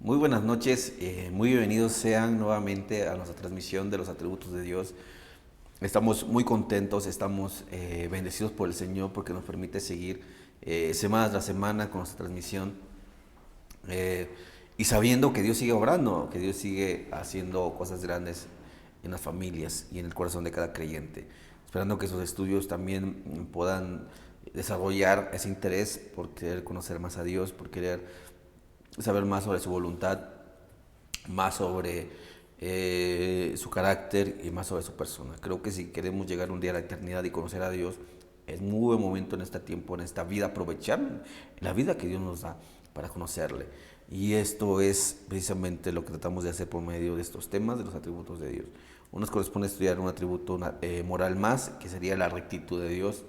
Muy buenas noches, muy bienvenidos sean nuevamente a nuestra transmisión de los atributos de Dios. Estamos muy contentos, estamos bendecidos por el Señor porque nos permite seguir semana tras semana con nuestra transmisión eh, y sabiendo que Dios sigue obrando, que Dios sigue haciendo cosas grandes en las familias y en el corazón de cada creyente. Esperando que sus estudios también puedan desarrollar ese interés por querer conocer más a Dios, por querer saber más sobre su voluntad, más sobre su carácter y más sobre su persona. Creo que si queremos llegar un día a la eternidad y conocer a Dios, es muy buen momento en este tiempo, en esta vida, aprovechar la vida que Dios nos da para conocerle. Y esto es precisamente lo que tratamos de hacer por medio de estos temas, de los atributos de Dios. Uno nos corresponde estudiar un atributo moral más, que sería la rectitud de Dios.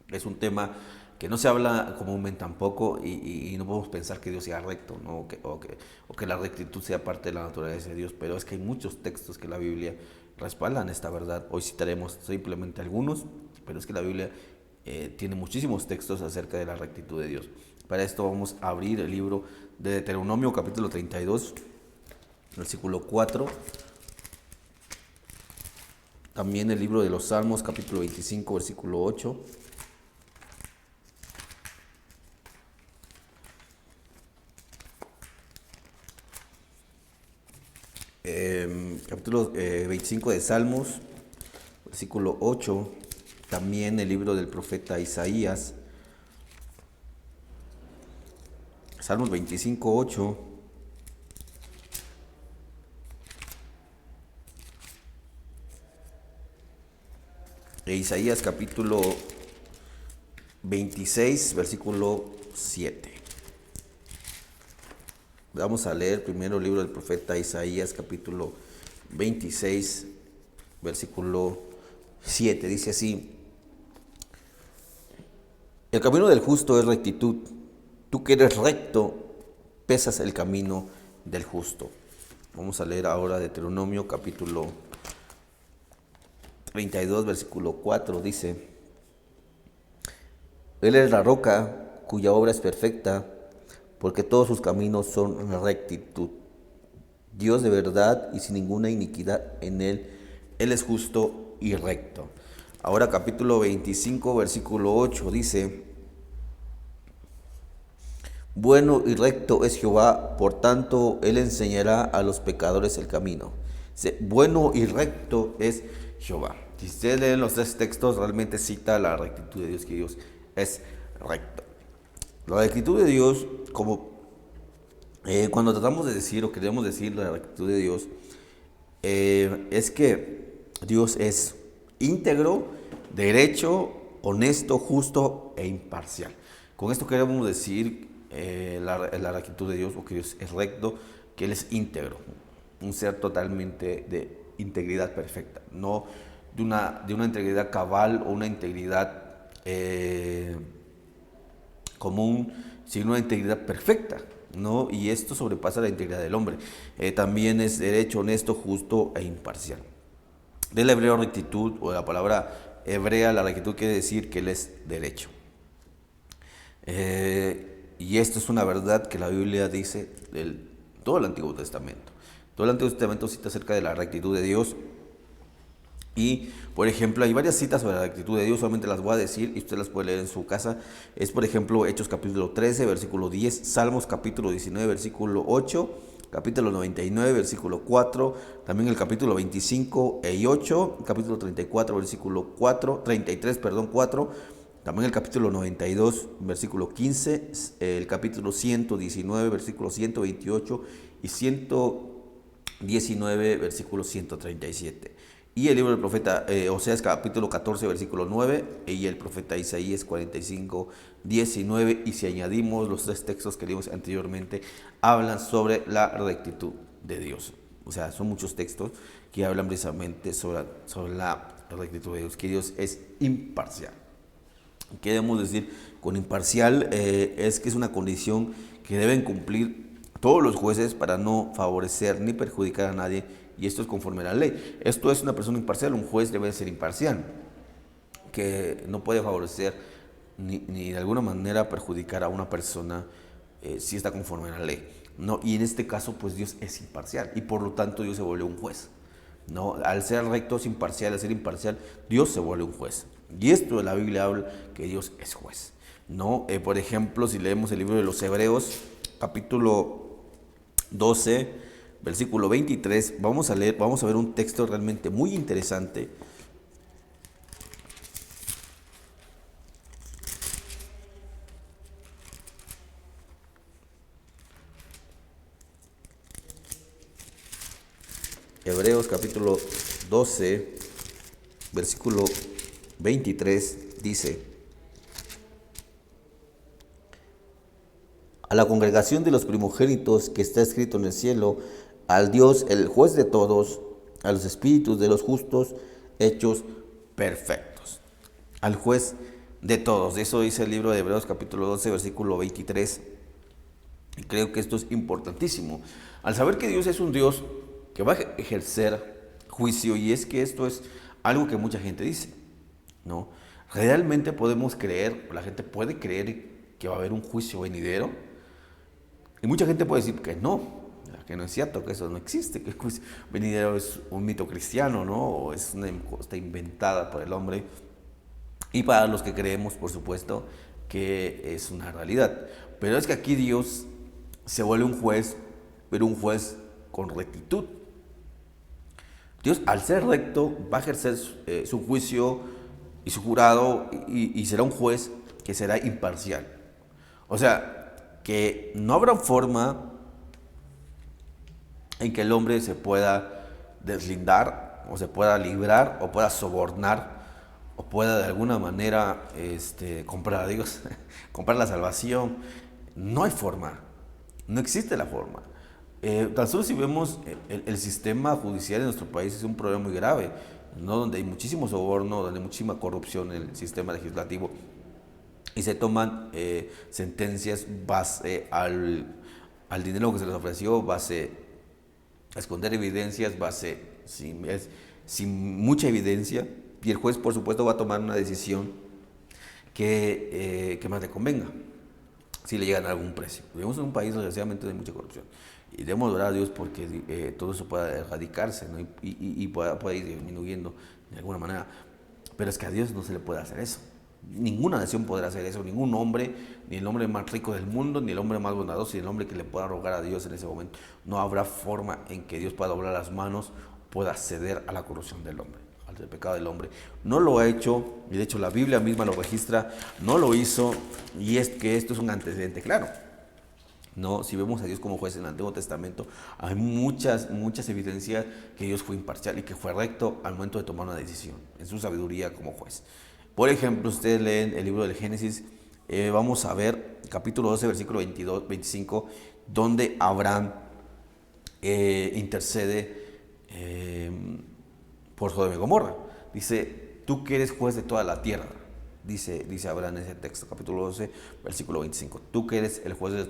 Es un tema que no se habla comúnmente tampoco y no podemos pensar que Dios sea recto, ¿no? O que la rectitud sea parte de la naturaleza de Dios, pero es que hay muchos textos que la Biblia respaldan esta verdad. Hoy citaremos simplemente algunos, pero es que la Biblia tiene muchísimos textos acerca de la rectitud de Dios. Para esto vamos a abrir el libro de Deuteronomio capítulo 32, versículo 4. También el libro de los Salmos capítulo 25, versículo 8. Capítulo 25 de Salmos, versículo 8, también el libro del profeta Isaías, Salmos 25, 8, e Isaías capítulo 26, versículo 7. Vamos a leer primero el libro del profeta Isaías capítulo 26, versículo 7. Dice así: el camino del justo es rectitud. Tú que eres recto, pesas el camino del justo. Vamos a leer ahora Deuteronomio capítulo 32, versículo 4. Dice: Él es la roca cuya obra es perfecta, porque todos sus caminos son rectitud. Dios de verdad y sin ninguna iniquidad en él. Él es justo y recto. Ahora capítulo 25, versículo 8 dice: bueno y recto es Jehová, por tanto él enseñará a los pecadores el camino. Bueno y recto es Jehová. Si ustedes leen los tres textos, realmente cita la rectitud de Dios, que Dios es recto. La rectitud de Dios, como cuando tratamos de decir o queremos decir la rectitud de Dios, es que Dios es íntegro, derecho, honesto, justo e imparcial. Con esto queremos decir la rectitud de Dios, o que Dios es recto, que Él es íntegro, un ser totalmente de integridad perfecta, no de una integridad cabal o una integridad común, sino una integridad perfecta, ¿no? Y esto sobrepasa la integridad del hombre. También es derecho, honesto, justo e imparcial. Del hebreo rectitud, o de la palabra hebrea, la rectitud quiere decir que Él es derecho. Y esto es una verdad que la Biblia dice del todo el Antiguo Testamento. Todo el Antiguo Testamento cita acerca de la rectitud de Dios. Y, por ejemplo, hay varias citas sobre la rectitud de Dios, solamente las voy a decir y usted las puede leer en su casa. Es, por ejemplo, Hechos capítulo 13, versículo 10, Salmos capítulo 19, versículo 8, capítulo 99, versículo 4, también el capítulo 25 y 8, capítulo 34, versículo 4, 33, perdón, 4, también el capítulo 92, versículo 15, el capítulo 119, versículo 128 y 119, versículo 137. Y el libro del profeta Oseas capítulo 14, versículo 9, y el profeta Isaías 45, 19, y si añadimos los tres textos que leímos anteriormente, hablan sobre la rectitud de Dios. O sea, son muchos textos que hablan precisamente sobre la rectitud de Dios, que Dios es imparcial. ¿Qué debemos decir con imparcial? Es que es una condición que deben cumplir todos los jueces para no favorecer ni perjudicar a nadie, y esto es conforme a la ley. Esto es una persona imparcial, un juez debe ser imparcial, que no puede favorecer ni de alguna manera perjudicar a una persona sí está conforme a la ley, ¿no? Y en este caso, pues Dios es imparcial y por lo tanto Dios se vuelve un juez, ¿no? Al ser recto, es imparcial, al ser imparcial, Dios se vuelve un juez. Y esto de la Biblia habla que Dios es juez, ¿no? Por ejemplo, si leemos el libro de los Hebreos, capítulo 12, versículo 23, vamos a ver un texto realmente muy interesante. Hebreos capítulo 12, versículo 23 dice: a la congregación de los primogénitos que está escrito en el cielo, al Dios, el juez de todos, a los espíritus de los justos hechos perfectos. Al juez de todos. Eso dice el libro de Hebreos capítulo 12, versículo 23. Y creo que esto es importantísimo. Al saber que Dios es un Dios que va a ejercer juicio, y es que esto es algo que mucha gente dice, ¿no? Realmente podemos creer, la gente puede creer que va a haber un juicio venidero, y mucha gente puede decir que no es cierto, que eso no existe, que el juicio venidero es un mito cristiano, ¿no? O es una cosa inventada por el hombre. Y para los que creemos, por supuesto, que es una realidad. Pero es que aquí Dios se vuelve un juez, pero un juez con rectitud. Dios, al ser recto, va a ejercer su juicio y su jurado y será un juez que será imparcial. O sea, que no habrá forma en que el hombre se pueda deslindar o se pueda librar o pueda sobornar o pueda de alguna manera comprar a Dios, comprar la salvación. No hay forma, no existe la forma. Tan solo si vemos el sistema judicial en nuestro país es un problema muy grave, ¿no? Donde hay muchísimo soborno, donde hay muchísima corrupción en el sistema legislativo y se toman sentencias base al dinero que se les ofreció, base a esconder evidencias, sin mucha evidencia, y el juez por supuesto va a tomar una decisión que más le convenga, si le llegan a algún precio. Vivimos en un país desgraciadamente de mucha corrupción y debemos orar a Dios porque todo eso pueda erradicarse, ¿no? y pueda ir disminuyendo de alguna manera. Pero es que a Dios no se le puede hacer eso. Ninguna nación podrá hacer eso, ningún hombre, ni el hombre más rico del mundo, ni el hombre más bondadoso, ni el hombre que le pueda rogar a Dios en ese momento. No habrá forma en que Dios pueda doblar las manos, pueda ceder a la corrupción del hombre, al pecado del hombre. No lo ha hecho, y de hecho la Biblia misma lo registra, no lo hizo, y es que esto es un antecedente claro. No, si vemos a Dios como juez en el Antiguo Testamento, hay muchas evidencias que Dios fue imparcial y que fue recto al momento de tomar una decisión, en su sabiduría como juez. Por ejemplo, ustedes leen el libro del Génesis, vamos a ver capítulo 12, versículo 22, 25, donde Abraham intercede por Sodoma y Gomorra. Dice, tú que eres juez de toda la tierra, dice Abraham en ese texto, capítulo 12, versículo 25. Tú que eres el juez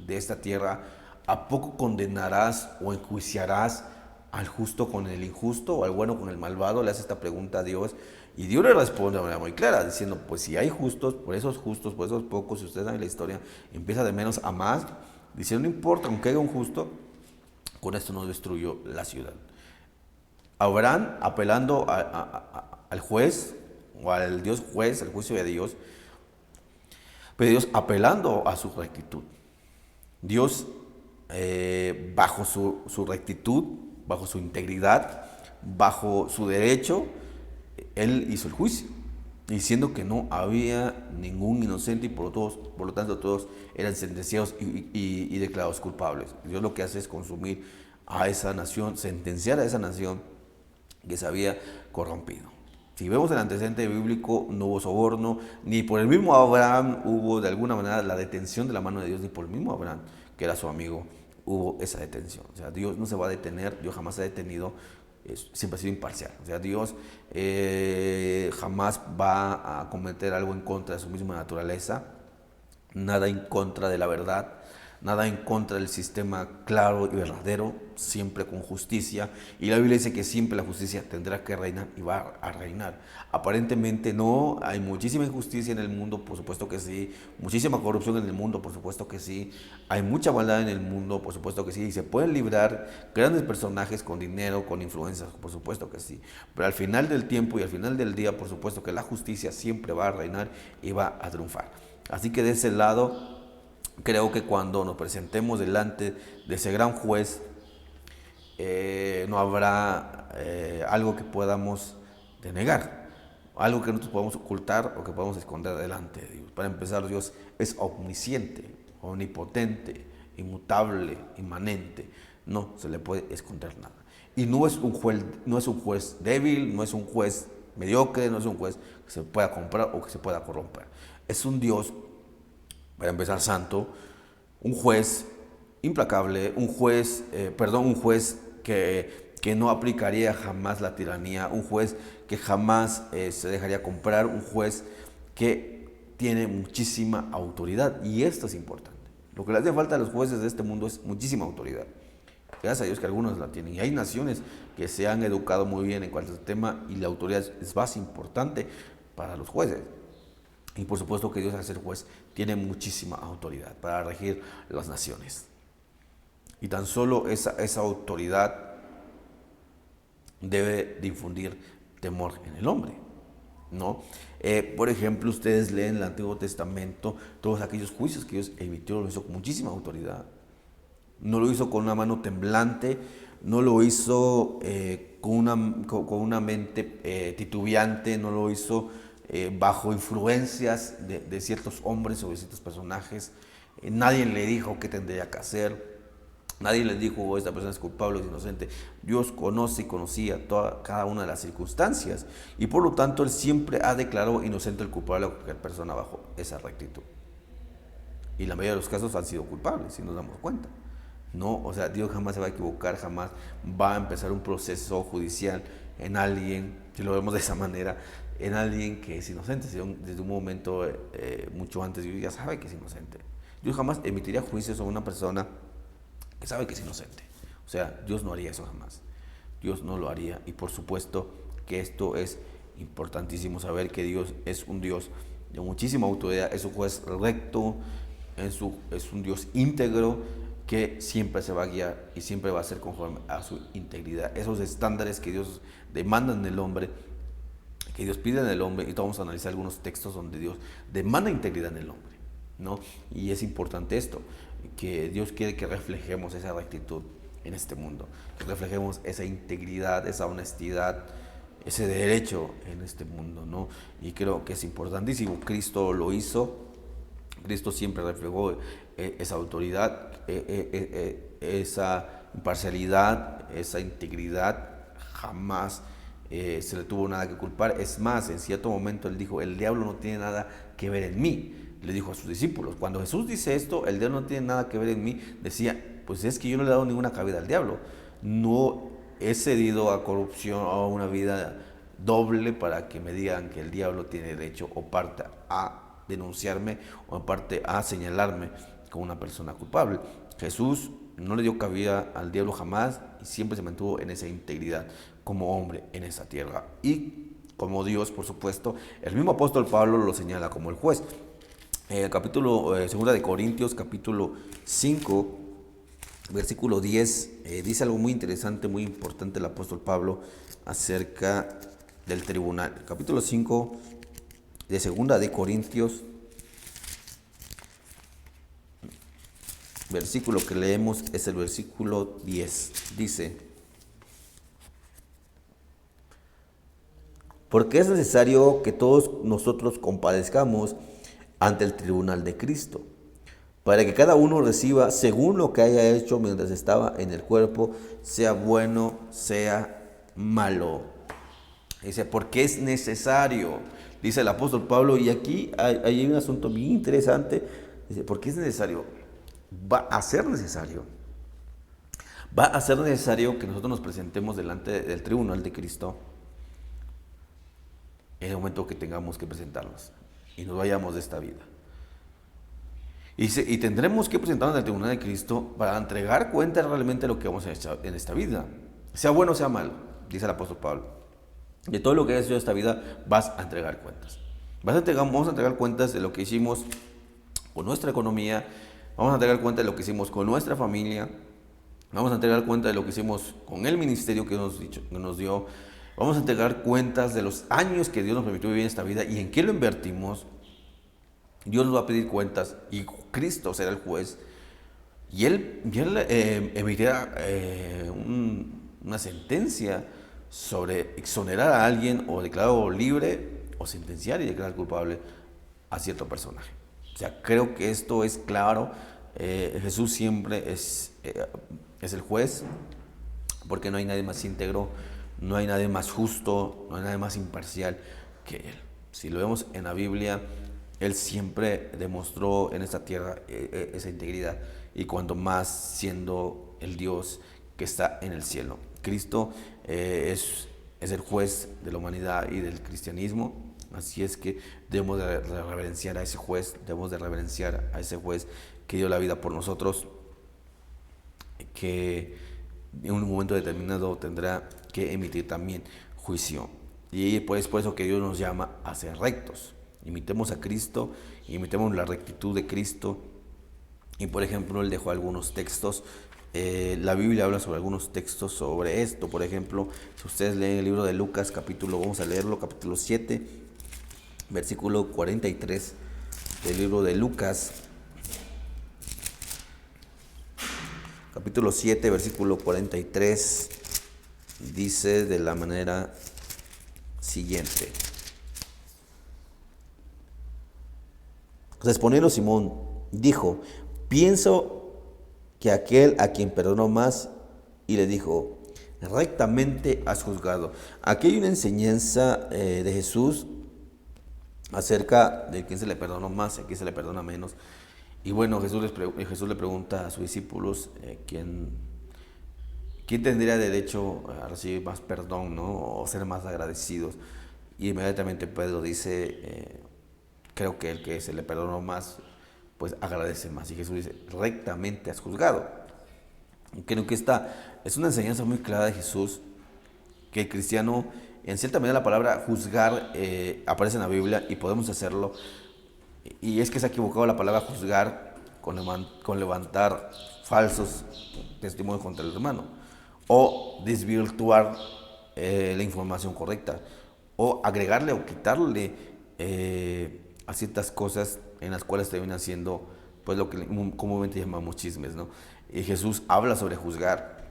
de esta tierra, ¿a poco condenarás o enjuiciarás al justo con el injusto o al bueno con el malvado? Le hace esta pregunta a Dios. Y Dios le responde de manera muy clara, diciendo, pues si hay justos, por esos pocos, si ustedes saben la historia, empieza de menos a más, diciendo, no importa, aunque haya un justo, con esto no destruyó la ciudad. Abraham, apelando al juez, o al Dios juez, al juicio de Dios, pero Dios apelando a su rectitud. Dios, bajo su rectitud, bajo su integridad, bajo su derecho, Él hizo el juicio, diciendo que no había ningún inocente y por lo tanto todos eran sentenciados y declarados culpables. Dios lo que hace es consumir a esa nación, sentenciar a esa nación que se había corrompido. Si vemos el antecedente bíblico, no hubo soborno, ni por el mismo Abraham hubo de alguna manera la detención de la mano de Dios, ni por el mismo Abraham, que era su amigo, hubo esa detención. O sea, Dios no se va a detener, Dios jamás se ha detenido, siempre ha sido imparcial. O sea, Dios jamás va a cometer algo en contra de su misma naturaleza, nada en contra de la verdad, nada en contra del sistema claro y verdadero, siempre con justicia. Y la Biblia dice que siempre la justicia tendrá que reinar y va a reinar. Aparentemente no, hay muchísima injusticia en el mundo, por supuesto que sí, muchísima corrupción en el mundo, por supuesto que sí, hay mucha maldad en el mundo, por supuesto que sí, y se pueden librar grandes personajes con dinero, con influencias, por supuesto que sí. Pero al final del tiempo y al final del día, por supuesto que la justicia siempre va a reinar y va a triunfar. Así que de ese lado, creo que cuando nos presentemos delante de ese gran juez, no habrá algo que podamos denegar, algo que nosotros podamos ocultar o que podamos esconder delante de Dios. Para empezar, Dios es omnisciente, omnipotente, inmutable, inmanente. No se le puede esconder nada. Y no es un juez débil, no es un juez mediocre, no es un juez que se pueda comprar o que se pueda corromper. Es un Dios, para empezar, santo, un juez implacable, un juez que no aplicaría jamás la tiranía, un juez que jamás se dejaría comprar, un juez que tiene muchísima autoridad. Y esto es importante. Lo que le hace falta a los jueces de este mundo es muchísima autoridad. Gracias a Dios que algunos la tienen. Y hay naciones que se han educado muy bien en cuanto a este tema y la autoridad es más importante para los jueces. Y por supuesto que Dios al ser juez tiene muchísima autoridad para regir las naciones. Y tan solo esa autoridad debe de infundir temor en el hombre, ¿no? Por ejemplo, ustedes leen el Antiguo Testamento, todos aquellos juicios que Dios emitió, lo hizo con muchísima autoridad. No lo hizo con una mano temblante, no lo hizo con una mente titubeante, no lo hizo bajo influencias de ciertos hombres o de ciertos personajes. Nadie le dijo qué tendría que hacer. Nadie le dijo, oh, esta persona es culpable o es inocente. Dios conoce y conocía cada una de las circunstancias. Y por lo tanto, Él siempre ha declarado inocente el culpable a cualquier persona bajo esa rectitud. Y la mayoría de los casos han sido culpables, si nos damos cuenta. No, o sea, Dios jamás se va a equivocar, jamás va a empezar un proceso judicial en alguien, si lo vemos de esa manera, en alguien que es inocente. Desde un momento mucho antes, Dios ya sabe que es inocente. Dios jamás emitiría juicios sobre una persona que sabe que es inocente. O sea, Dios no haría eso jamás. Dios no lo haría. Y por supuesto que esto es importantísimo, saber que Dios es un Dios de muchísima autoridad, es un juez recto, es un Dios íntegro, que siempre se va a guiar y siempre va a ser conforme a su integridad. Esos estándares que Dios demanda en el hombre, que Dios pide en el hombre, y vamos a analizar algunos textos donde Dios demanda integridad en el hombre, ¿no? Y es importante esto, que Dios quiere que reflejemos esa rectitud en este mundo, que reflejemos esa integridad, esa honestidad, ese derecho en este mundo, ¿no? Y creo que es importantísimo. Cristo lo hizo. Cristo siempre reflejó esa autoridad, esa imparcialidad, esa integridad. Jamás se le tuvo nada que culpar. Es más, en cierto momento Él dijo, el diablo no tiene nada que ver en mí. Le dijo a sus discípulos. Cuando Jesús dice esto, el diablo no tiene nada que ver en mí, decía, pues es que yo no le he dado ninguna cabida al diablo. No he cedido a corrupción o a una vida doble para que me digan que el diablo tiene derecho o parte a denunciarme o en parte a señalarme como una persona culpable. Jesús no le dio cabida al diablo jamás y siempre se mantuvo en esa integridad como hombre en esa tierra y como Dios, por supuesto. El mismo apóstol Pablo lo señala como el juez. Capítulo 2 de Corintios, capítulo 5, versículo 10, dice algo muy interesante, muy importante el apóstol Pablo acerca del tribunal. Capítulo 5 de 2 de Corintios, versículo que leemos es el versículo 10. Dice, porque es necesario que todos nosotros compadezcamos ante el tribunal de Cristo, para que cada uno reciba según lo que haya hecho mientras estaba en el cuerpo, sea bueno, sea malo. Dice, porque es necesario, dice el apóstol Pablo, y aquí hay un asunto bien interesante. Dice, porque es necesario, va a ser necesario que nosotros nos presentemos delante del tribunal de Cristo en el momento que tengamos que presentarnos y nos vayamos de esta vida. Y tendremos que presentarnos ante el tribunal de Cristo para entregar cuenta realmente de lo que vamos en esta vida. Sea bueno o sea malo, dice el apóstol Pablo. De todo lo que has hecho en esta vida vas a entregar cuentas. Vamos a entregar cuentas de lo que hicimos con nuestra economía, vamos a entregar cuenta de lo que hicimos con nuestra familia, vamos a entregar cuenta de lo que hicimos con el ministerio que nos dio, vamos a entregar cuentas de los años que Dios nos permitió vivir en esta vida y en qué lo invertimos. Dios nos va a pedir cuentas y Cristo será el juez y Él emitirá una sentencia sobre exonerar a alguien o declararlo libre o sentenciar y declarar culpable a cierto personaje. O sea, creo que esto es claro. Jesús siempre es el juez, porque no hay nadie más íntegro, no hay nadie más justo, no hay nadie más imparcial que Él. Si lo vemos en la Biblia, Él siempre demostró en esta tierra esa integridad, y cuanto más siendo el Dios que está en el cielo. Cristo es el juez de la humanidad y del cristianismo. Así es que debemos de reverenciar a ese juez, debemos de reverenciar a ese juez que dio la vida por nosotros, que en un momento determinado tendrá que emitir también juicio. Y pues por eso que Dios nos llama a ser rectos. Imitemos a Cristo, imitemos la rectitud de Cristo. Y por ejemplo, Él dejó algunos textos. La Biblia habla sobre algunos textos sobre esto. Por ejemplo, si ustedes leen el libro de Lucas, vamos a leerlo, capítulo 7, versículo 43 del libro de Lucas. Capítulo 7, versículo 43, dice de la manera siguiente. Respondiendo Simón, dijo: pienso que aquel a quien perdonó más, y le dijo: rectamente has juzgado. Aquí hay una enseñanza de Jesús acerca de quién se le perdonó más y a quién se le perdona menos. Y bueno, Jesús le pregunta a sus discípulos quién tendría derecho a recibir más perdón, ¿no? O ser más agradecidos. Y inmediatamente Pedro dice, creo que el que se le perdonó más, pues agradece más. Y Jesús dice: rectamente has juzgado. Y creo que esta es una enseñanza muy clara de Jesús, que el cristiano, en cierta medida la palabra juzgar aparece en la Biblia y podemos hacerlo. Y es que se ha equivocado la palabra juzgar con levantar falsos testimonios contra el hermano, o desvirtuar la información correcta, o agregarle o quitarle a ciertas cosas en las cuales termina siendo pues lo que comúnmente llamamos chismes, ¿no? Y Jesús habla sobre juzgar,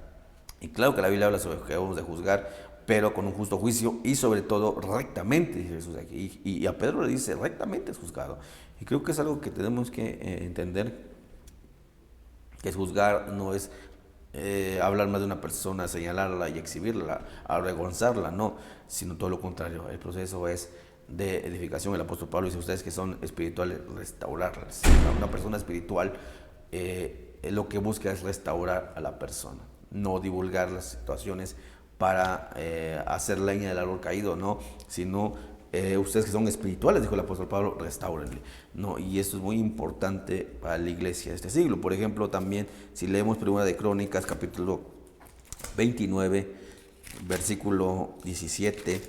y claro que la Biblia habla sobre que debemos de juzgar, pero con un justo juicio y sobre todo rectamente, dice Jesús aquí. Y a Pedro le dice: rectamente es juzgado. Y creo que es algo que tenemos que entender, que juzgar no es hablar más de una persona, señalarla y exhibirla, avergonzarla, no, sino todo lo contrario. El proceso es de edificación. El apóstol Pablo dice: ustedes que son espirituales, restaurarlas. Una persona espiritual lo que busca es restaurar a la persona, no divulgar las situaciones para hacer leña del árbol caído, no, sino ustedes que son espirituales, dijo el apóstol Pablo, restáurenle, no. Y esto es muy importante para la iglesia de este siglo. Por ejemplo, también si leemos Primera de Crónicas, capítulo 29, versículo 17,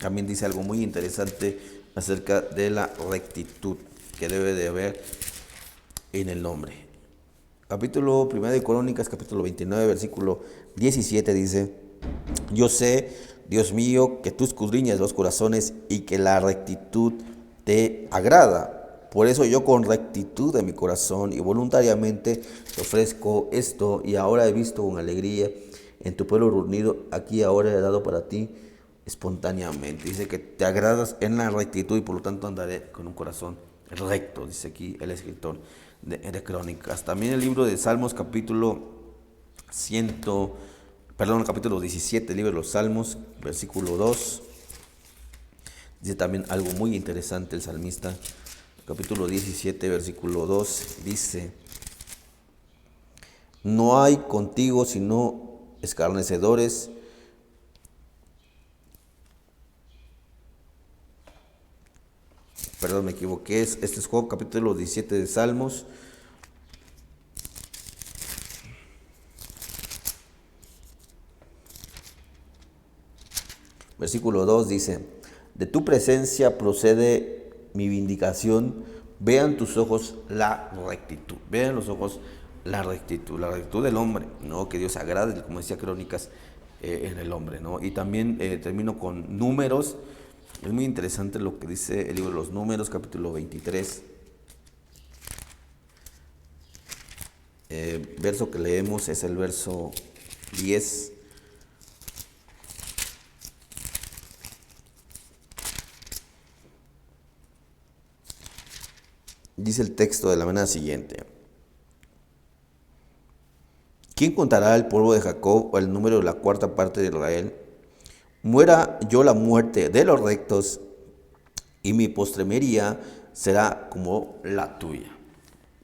también dice algo muy interesante acerca de la rectitud que debe de haber en el nombre. Capítulo 1 de Crónicas, capítulo 29, versículo 17 dice: yo sé, Dios mío, que tú escudriñas los corazones y que la rectitud te agrada. Por eso yo, con rectitud de mi corazón y voluntariamente, te ofrezco esto, y ahora he visto con alegría en tu pueblo reunido aquí, ahora he dado para ti espontáneamente. Dice que te agradas en la rectitud, y por lo tanto andaré con un corazón recto, dice aquí el escritor de Crónicas. También el libro de Salmos, capítulo 17, el libro de los Salmos, versículo 2. Dice también algo muy interesante el salmista. Capítulo 17, versículo 2, dice: no hay contigo sino escarnecedores, Perdón, me equivoqué. Este es Job, capítulo 17 de Salmos. Versículo 2 dice: de tu presencia procede mi vindicación, vean tus ojos la rectitud. Vean los ojos la rectitud del hombre, ¿no? Que Dios agrade, como decía Crónicas, en el hombre, ¿no? Y también termino con Números. Es muy interesante lo que dice el libro de los Números, capítulo 23. Verso que leemos es el verso 10. Dice el texto de la manera siguiente: ¿quién contará el polvo de Jacob o el número de la cuarta parte de Israel? Muera yo la muerte de los rectos, y mi postremería será como la tuya.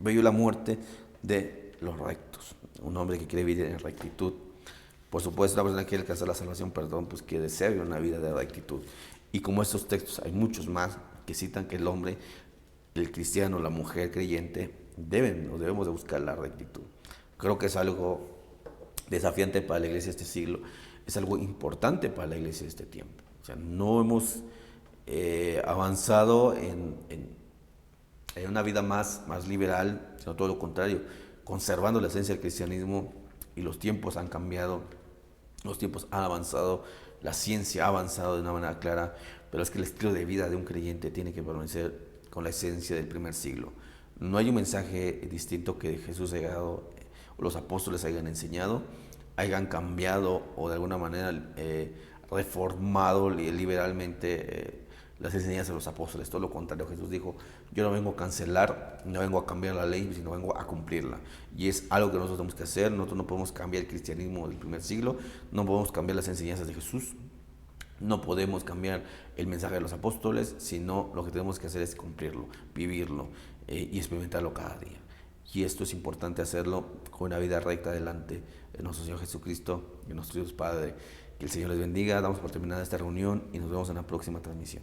Veo yo la muerte de los rectos. Un hombre que quiere vivir en rectitud. Por supuesto, una persona que quiere alcanzar la salvación, pues que desea vivir una vida de rectitud. Y como estos textos, hay muchos más que citan que el hombre, el cristiano, la mujer creyente, debemos de buscar la rectitud. Creo que es algo desafiante para la iglesia de este siglo, es algo importante para la iglesia de este tiempo. O sea, no hemos avanzado en una vida más liberal, sino todo lo contrario, conservando la esencia del cristianismo, y los tiempos han cambiado, los tiempos han avanzado, la ciencia ha avanzado de una manera clara, pero es que el estilo de vida de un creyente tiene que permanecer con la esencia del primer siglo. No hay un mensaje distinto que Jesús haya dado, o los apóstoles hayan enseñado, hayan cambiado o de alguna manera reformado liberalmente las enseñanzas de los apóstoles. Todo lo contrario, Jesús dijo: yo no vengo a cancelar, no vengo a cambiar la ley, sino vengo a cumplirla. Y es algo que nosotros tenemos que hacer. Nosotros no podemos cambiar el cristianismo del primer siglo, no podemos cambiar las enseñanzas de Jesús, no podemos cambiar el mensaje de los apóstoles, sino lo que tenemos que hacer es cumplirlo, vivirlo y experimentarlo cada día. Y esto es importante hacerlo con una vida recta delante de nuestro Señor Jesucristo y nuestro Dios Padre. Que el Señor les bendiga. Damos por terminada esta reunión y nos vemos en la próxima transmisión.